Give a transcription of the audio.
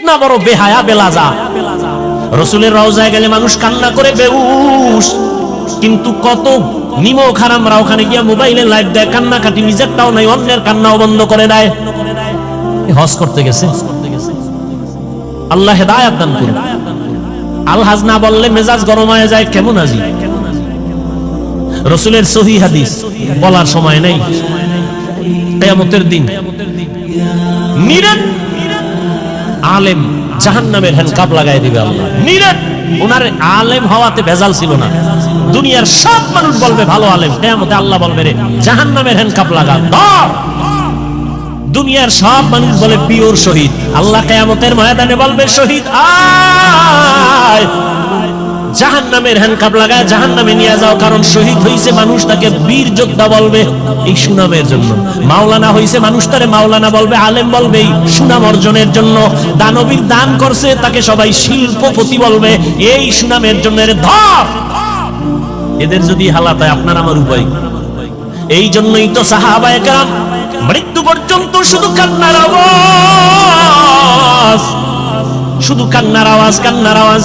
কিতনা বড় বেহায়া বেলাজা। রাসূলের রওজায় গেলে মানুষ কান্না করে বেহুশ, কিন্তু কত নিমক হারামরা ওখানে গিয়া মোবাইলে লাইভ দেয়, কান্নাকাটি নিজেরটাও নাই, অন্যের কান্নাও বন্ধ করে দেয়। হজ করতে গেছে, আল্লাহ হেদায়েত দান করুন। আলহাজ না বললে মেজাজ গরম হয়ে যায়, কেমন আজি। রাসূলের সহিহ হাদিস বলার সময় নাই। কিয়ামতের দিন নিরেট আলেম জাহান্নামের হ্যান্ডকাপ লাগাই দিবে আল্লাহ। নিরেট ওনার আলেম হওয়াতে ভেজাল ছিল না। দুনিয়ার সব মানুষ বলবে ভালো আলেম, কিয়ামতে আল্লাহ বলবে রে জাহান্নামের হ্যান্ডকাপ লাগা ধর। দুনিয়ার সব মানুষ বলে পিওর শহীদ, আল্লাহ কিয়ামতের ময়দানে বলবে শহীদ আয়, জাহান্নামের হ্যান্ডকাপ লাগায় জাহান্নামে নিয়ে যাও। কারণ শহীদ হইছে মানুষ তাকে বীর যোদ্ধা বলবে এই সুনামের জন্য, মাওলানা হইছে মানুষ তারে মাওলানা বলবে, আলেম বলবে এই সুনাম অর্জনের জন্য, দানবীর দান করছে তাকে সবাই শিল্পপতি বলবে এই সুনামের জন্য। এর ধর, এদের যদি হালাত হয় আপনার আমার উপায়। এই জন্যই তো সাহাবায়ে কেরাম মৃত্যু পর্যন্ত শুধু কান্নার আওয়াজ, শুধু কান্নার আওয়াজ, কান্নার আওয়াজ।